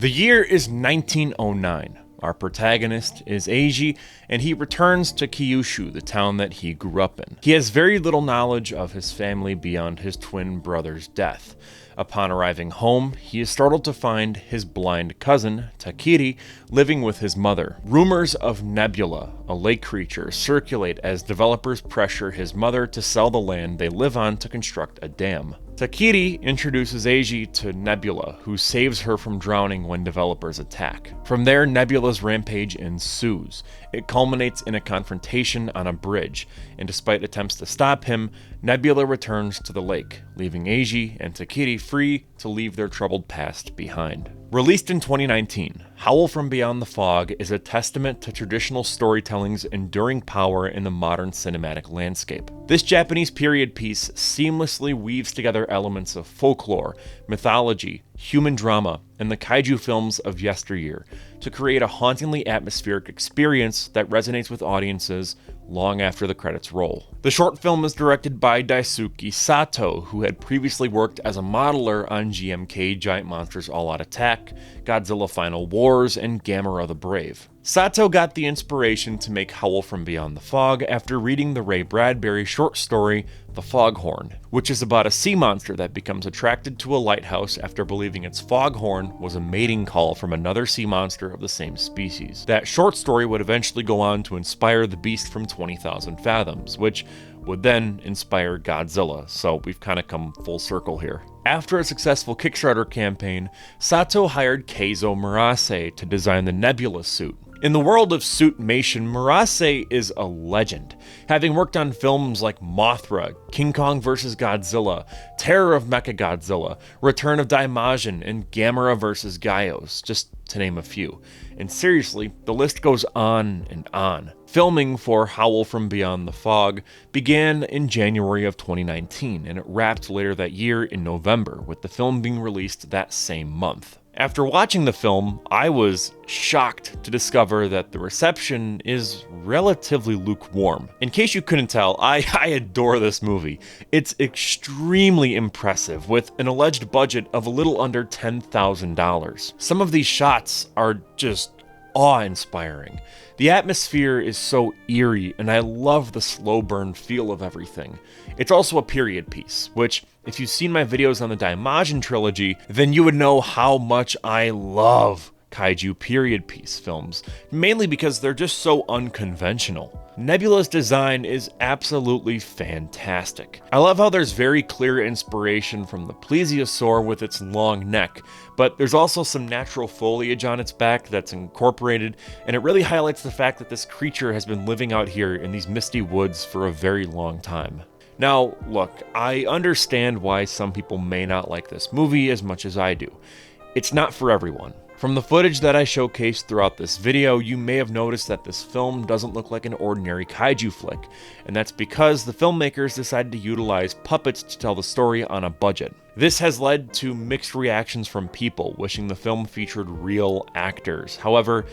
The year is 1909. Our protagonist is Eiji, and he returns to Kyushu, the town that he grew up in. He has very little knowledge of his family beyond his twin brother's death. Upon arriving home, he is startled to find his blind cousin, Takiri, living with his mother. Rumors of Nebula, a lake creature, circulate as developers pressure his mother to sell the land they live on to construct a dam. Takiri introduces Eiji to Nebula, who saves her from drowning when developers attack. From there, Nebula's rampage ensues. It culminates in a confrontation on a bridge, and despite attempts to stop him, Nebula returns to the lake, leaving Eiji and Takiri free to leave their troubled past behind. Released in 2019, Howl from Beyond the Fog is a testament to traditional storytelling's enduring power in the modern cinematic landscape. This Japanese period piece seamlessly weaves together elements of folklore, mythology, human drama, and the kaiju films of yesteryear to create a hauntingly atmospheric experience that resonates with audiences long after the credits roll. The short film is directed by Daisuke Sato, who had previously worked as a modeler on GMK Giant Monsters All Out Attack, Godzilla Final Wars, and Gamera The Brave. Sato got the inspiration to make Howl from Beyond the Fog after reading the Ray Bradbury short story The Foghorn, which is about a sea monster that becomes attracted to a lighthouse after believing its foghorn was a mating call from another sea monster of the same species. That short story would eventually go on to inspire the beast from 20,000 Fathoms, which would then inspire Godzilla, so we've kind of come full circle here. After a successful Kickstarter campaign, Sato hired Keizo Murase to design the Nebula suit. In the world of suitmation, Murase is a legend, having worked on films like Mothra, King Kong vs. Godzilla, Terror of Mechagodzilla, Return of Daimajin, and Gamera vs. Gaios, just to name a few. And seriously, the list goes on and on. Filming for Howl from Beyond the Fog began in January of 2019, and it wrapped later that year in November, with the film being released that same month. After watching the film, I was shocked to discover that the reception is relatively lukewarm. In case you couldn't tell, I adore this movie. It's extremely impressive, with an alleged budget of a little under $10,000. Some of these shots are just awe-inspiring. The atmosphere is so eerie, and I love the slow burn feel of everything. It's also a period piece, which, if you've seen my videos on the Daimajin trilogy, then you would know how much I love kaiju period piece films, mainly because they're just so unconventional. Nebula's design is absolutely fantastic. I love how there's very clear inspiration from the plesiosaur with its long neck, but there's also some natural foliage on its back that's incorporated, and it really highlights the fact that this creature has been living out here in these misty woods for a very long time. Now, look, I understand why some people may not like this movie as much as I do. It's not for everyone. From the footage that I showcased throughout this video, you may have noticed that this film doesn't look like an ordinary kaiju flick, and that's because the filmmakers decided to utilize puppets to tell the story on a budget. This has led to mixed reactions from people, wishing the film featured real actors. However,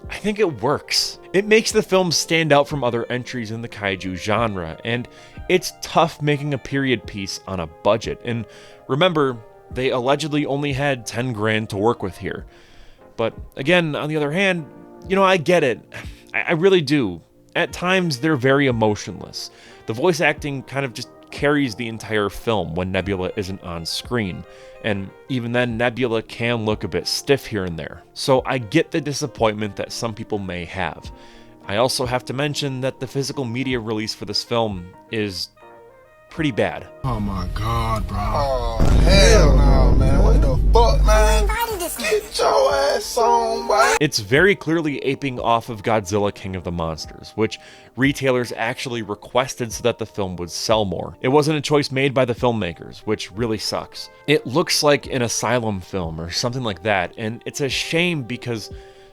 I think it works. It makes the film stand out from other entries in the kaiju genre, and it's tough making a period piece on a budget. And remember, they allegedly only had 10 grand to work with here. But again, on the other hand, I get it. I really do. At times, they're very emotionless. The voice acting kind of just carries the entire film when Nebula isn't on screen. And even then, Nebula can look a bit stiff here and there. So I get the disappointment that some people may have. I also have to mention that the physical media release for this film is pretty bad. Oh my god, bro. Oh, hell no, man. What the fuck, man? Get your ass on, boy. It's very clearly aping off of Godzilla King of the Monsters, which retailers actually requested so that the film would sell more. It wasn't a choice made by the filmmakers, which really sucks. It looks like an Asylum film or something like that, and it's a shame because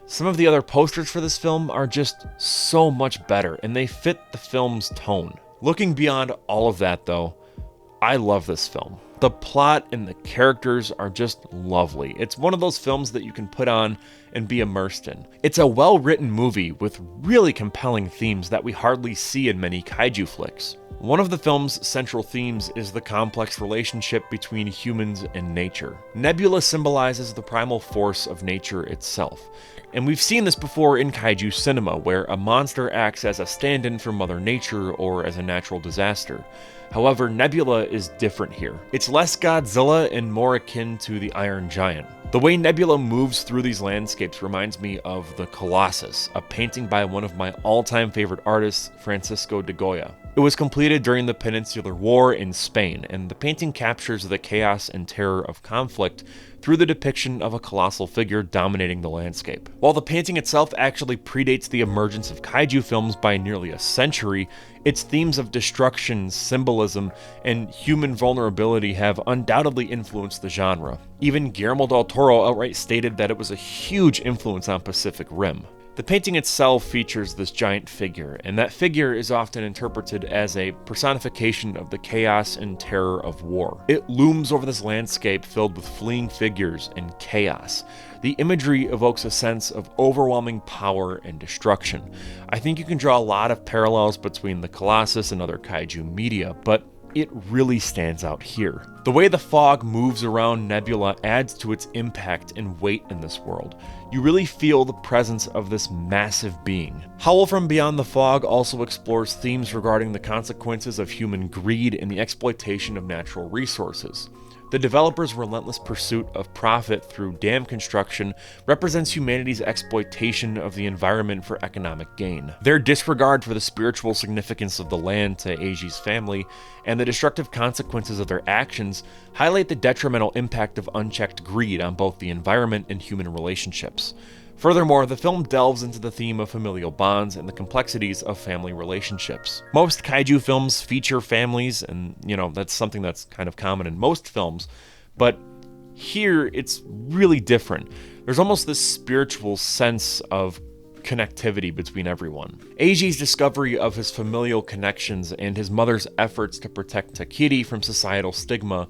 some of the other posters for this film are just so much better, and they fit the film's tone. Looking beyond all of that, though, I love this film. The plot and the characters are just lovely. It's one of those films that you can put on and be immersed in. It's a well-written movie with really compelling themes that we hardly see in many kaiju flicks. One of the film's central themes is the complex relationship between humans and nature. Nebula symbolizes the primal force of nature itself, and we've seen this before in kaiju cinema, where a monster acts as a stand-in for Mother Nature or as a natural disaster. However, Nebula is different here. It's less Godzilla and more akin to the Iron Giant. The way Nebula moves through these landscapes reminds me of The Colossus, a painting by one of my all-time favorite artists, Francisco de Goya. It was completed during the Peninsular War in Spain, and the painting captures the chaos and terror of conflict through the depiction of a colossal figure dominating the landscape. While the painting itself actually predates the emergence of kaiju films by nearly a century, its themes of destruction, symbolism, and human vulnerability have undoubtedly influenced the genre. Even Guillermo del Toro outright stated that it was a huge influence on Pacific Rim. The painting itself features this giant figure, and that figure is often interpreted as a personification of the chaos and terror of war. It looms over this landscape filled with fleeing figures and chaos. The imagery evokes a sense of overwhelming power and destruction. I think you can draw a lot of parallels between the Colossus and other kaiju media, but it really stands out here. The way the fog moves around Nebula adds to its impact and weight in this world. You really feel the presence of this massive being. Howl from Beyond the Fog also explores themes regarding the consequences of human greed and the exploitation of natural resources. The developers' relentless pursuit of profit through dam construction represents humanity's exploitation of the environment for economic gain. Their disregard for the spiritual significance of the land to Eiji's family and the destructive consequences of their actions highlight the detrimental impact of unchecked greed on both the environment and human relationships. Furthermore, the film delves into the theme of familial bonds and the complexities of family relationships. Most kaiju films feature families, and that's something that's kind of common in most films, but here it's really different. There's almost this spiritual sense of connectivity between everyone. Eiji's discovery of his familial connections and his mother's efforts to protect Takiri from societal stigma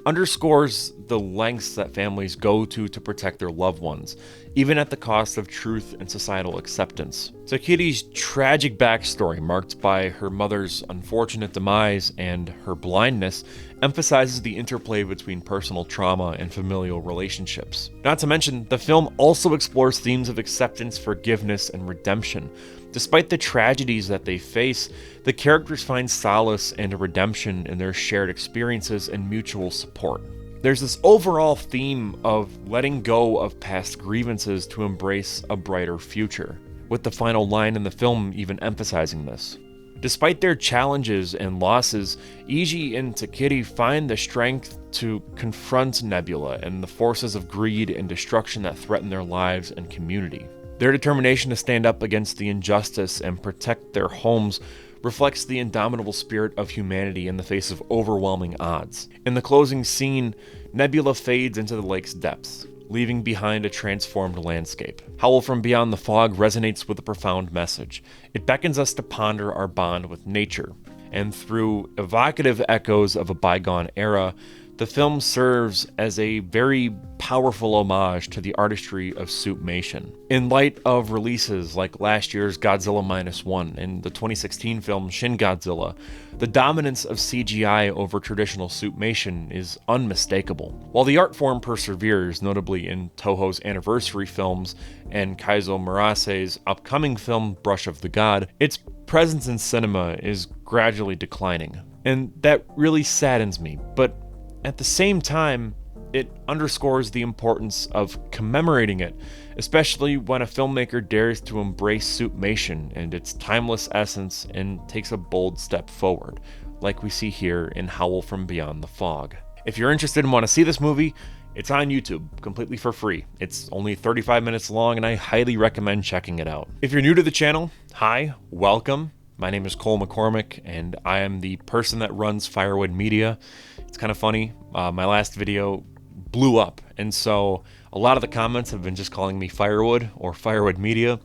underscores the lengths that families go to protect their loved ones, even at the cost of truth and societal acceptance. Takiri's tragic backstory, marked by her mother's unfortunate demise and her blindness, emphasizes the interplay between personal trauma and familial relationships. Not to mention, the film also explores themes of acceptance, forgiveness, and redemption. Despite the tragedies that they face, the characters find solace and a redemption in their shared experiences and mutual support. There's this overall theme of letting go of past grievances to embrace a brighter future, with the final line in the film even emphasizing this. Despite their challenges and losses, Eiji and Takiri find the strength to confront Nebula and the forces of greed and destruction that threaten their lives and community. Their determination to stand up against the injustice and protect their homes reflects the indomitable spirit of humanity in the face of overwhelming odds. In the closing scene, Nebula fades into the lake's depths, leaving behind a transformed landscape. Howl from Beyond the Fog resonates with a profound message. It beckons us to ponder our bond with nature, and through evocative echoes of a bygone era, the film serves as a very powerful homage to the artistry of Suitmation. In light of releases like last year's Godzilla -1 and the 2016 film Shin Godzilla, the dominance of CGI over traditional Suitmation is unmistakable. While the art form perseveres, notably in Toho's anniversary films and Kaizo Murase's upcoming film Brush of the God, its presence in cinema is gradually declining. And that really saddens me, but at the same time, it underscores the importance of commemorating it, especially when a filmmaker dares to embrace Suitmation and its timeless essence and takes a bold step forward, like we see here in Howl from Beyond the Fog. If you're interested and want to see this movie, it's on YouTube, completely for free. It's only 35 minutes long, and I highly recommend checking it out. If you're new to the channel, hi, welcome. My name is Cole McCormick, and I am the person that runs Firewood Media. It's kind of funny, my last video blew up, and so a lot of the comments have been just calling me Firewood or Firewood Media.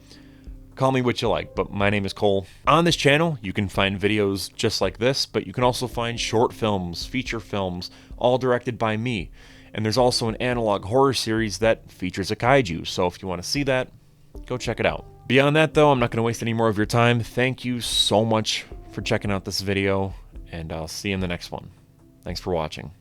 Call me what you like, but my name is Cole. On this channel, you can find videos just like this, but you can also find short films, feature films, all directed by me. And there's also an analog horror series that features a kaiju, so if you want to see that, go check it out. Beyond that though, I'm not going to waste any more of your time. Thank you so much for checking out this video, and I'll see you in the next one. Thanks for watching.